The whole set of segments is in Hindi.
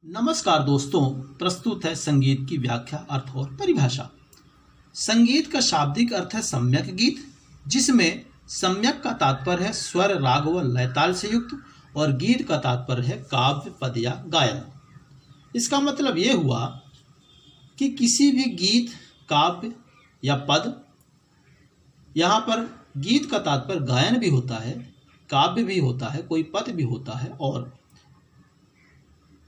नमस्कार दोस्तों, प्रस्तुत है संगीत की व्याख्या, अर्थ और परिभाषा। संगीत का शाब्दिक अर्थ है सम्यक गीत, जिसमें सम्यक का तात्पर्य है स्वर, राग व लय ताल से युक्त, और गीत का तात्पर्य है काव्य, पद या गायन। इसका मतलब ये हुआ कि किसी भी गीत, काव्य या पद, यहाँ पर गीत का तात्पर्य गायन भी होता है, काव्य भी होता है, कोई पद भी होता है, और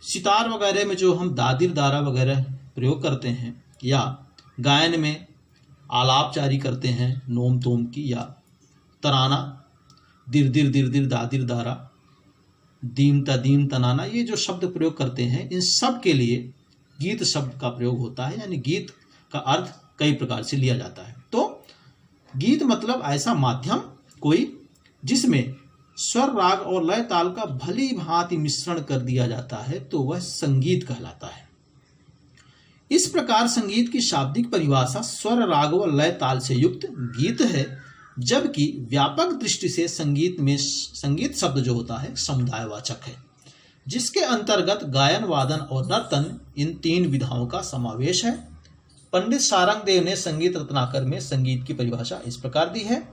सितार वगैरह में जो हम दादिर दारा वगैरह प्रयोग करते हैं, या गायन में आलाप जारी करते हैं नोम तोम की, या तराना दिर दिर दिर दिर दादिर दारा, दीम तनाना, ये जो शब्द प्रयोग करते हैं, इन सब के लिए गीत शब्द का प्रयोग होता है। यानी गीत का अर्थ कई प्रकार से लिया जाता है। तो गीत मतलब ऐसा माध्यम कोई जिसमें स्वर, राग और लय ताल का भली भांति मिश्रण कर दिया जाता है, तो वह संगीत कहलाता है। इस प्रकार संगीत की शाब्दिक परिभाषा स्वर, राग व लय ताल से युक्त गीत है, जबकि व्यापक दृष्टि से संगीत में संगीत शब्द जो होता है समुदायवाचक है, जिसके अंतर्गत गायन, वादन और नर्तन, इन तीन विधाओं का समावेश है। पंडित सारंग देव ने संगीत रत्नाकर में संगीत की परिभाषा इस प्रकार दी है: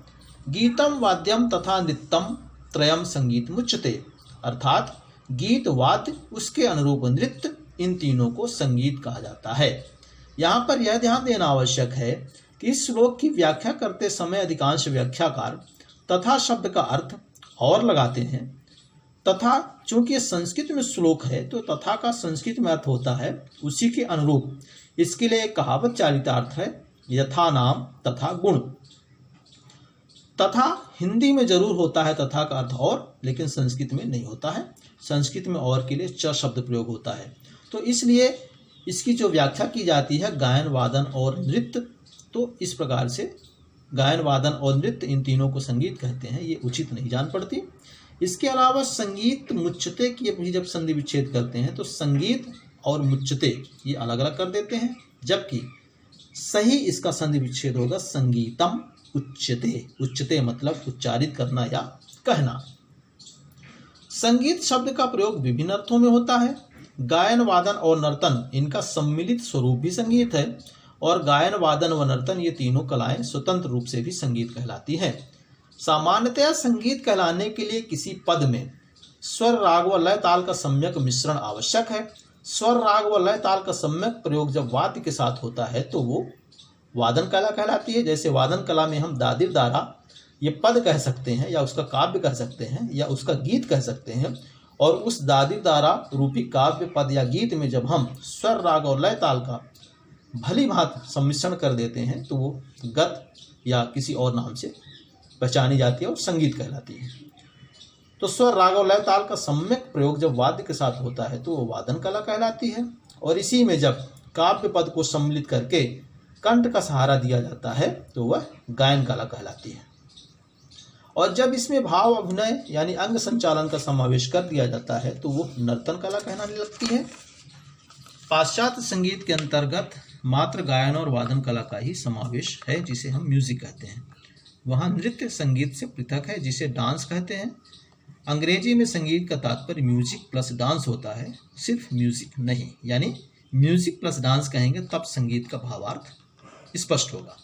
गीतम वाद्यम तथा नृत्यम त्रयम संगीत मुच्यते, अर्थात गीत, वाद्य, उसके अनुरूप नृत्य, इन तीनों को संगीत कहा जाता है। यहाँ पर यह ध्यान देना आवश्यक है कि इस श्लोक की व्याख्या करते समय अधिकांश व्याख्याकार तथा शब्द का अर्थ और लगाते हैं। तथा चूंकि ये संस्कृत में श्लोक है, तो तथा का संस्कृत में अर्थ होता है उसी के अनुरूप। इसके लिए एक कहावत चालित अर्थ है, यथा नाम तथा गुण। तथा हिंदी में जरूर होता है तथा का अर्थ और, लेकिन संस्कृत में नहीं होता है। संस्कृत में और के लिए च शब्द प्रयोग होता है। तो इसलिए इसकी जो व्याख्या की जाती है गायन, वादन और नृत्य, तो इस प्रकार से गायन, वादन और नृत्य, इन तीनों को संगीत कहते हैं, ये उचित नहीं जान पड़ती। इसके अलावा संगीत मुच्यते की भी जब संधि विच्छेद करते हैं, तो संगीत और मुच्यते ये अलग अलग कर देते हैं, जबकि सही इसका संधि विच्छेद होगा संगीतम उच्यते। उच्यते मतलब उच्चारित करना या कहना। संगीत शब्द का प्रयोग विभिन्न अर्थों में होता है। गायन, वादन और नर्तन, इनका सम्मिलित स्वरूप भी संगीत है, और गायन, वादन व नर्तन, ये तीनों कलाएं स्वतंत्र रूप से भी संगीत कहलाती है। सामान्यतया संगीत कहलाने के लिए किसी पद में स्वर, राग व लय ताल का सम्यक मिश्रण आवश्यक है। स्वर, राग व लय ताल का सम्यक प्रयोग जब वाद्य के साथ होता है, तो वो वादन कला कहलाती है। जैसे वादन कला में हम दादिर दारा ये पद कह सकते हैं, या उसका काव्य कह सकते हैं, या उसका गीत कह सकते हैं। और उस दादिर दारा रूपी काव्य, पद या गीत में जब हम स्वर, राग और लय ताल का भली भांति सम्मिश्रण कर देते हैं, तो वो गत या किसी और नाम से पहचानी जाती है और संगीत कहलाती है। तो स्वर, राग और लय ताल का सम्यक प्रयोग जब वाद्य के साथ होता है, तो वो वादन कला कहलाती है। और इसी में जब काव्य पद को सम्मिलित करके कंठ का सहारा दिया जाता है, तो वह गायन कला कहलाती है। और जब इसमें भाव, अभिनय यानी अंग संचालन का समावेश कर दिया जाता है, तो वो नर्तन कला कहलाने लगती है। पाश्चात्य संगीत के अंतर्गत मात्र गायन और वादन कला का ही समावेश है, जिसे हम म्यूजिक कहते हैं। वहाँ नृत्य संगीत से पृथक है, जिसे डांस कहते हैं। अंग्रेजी में संगीत का तात्पर्य म्यूजिक प्लस डांस होता है, सिर्फ म्यूजिक नहीं। यानी म्यूजिक प्लस डांस कहेंगे तब संगीत का भावार्थ स्पष्ट होगा।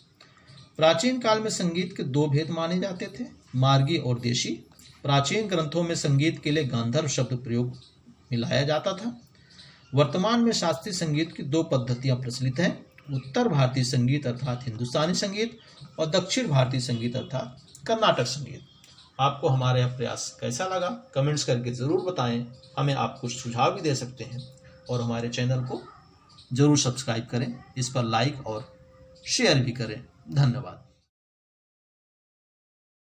प्राचीन काल में संगीत के दो भेद माने जाते थे, मार्गी और देशी। प्राचीन ग्रंथों में संगीत के लिए गांधर्व शब्द प्रयोग मिलाया जाता था। वर्तमान में शास्त्रीय संगीत की दो पद्धतियां प्रचलित हैं: उत्तर भारतीय संगीत अर्थात हिंदुस्तानी संगीत, और दक्षिण भारतीय संगीत अर्थात कर्नाटक संगीत। आपको हमारा यह प्रयास कैसा लगा, कमेंट्स करके ज़रूर बताएं। हमें आप कुछ सुझाव भी दे सकते हैं, और हमारे चैनल को ज़रूर सब्सक्राइब करें, इस पर लाइक और शेयर भी करें। धन्यवाद।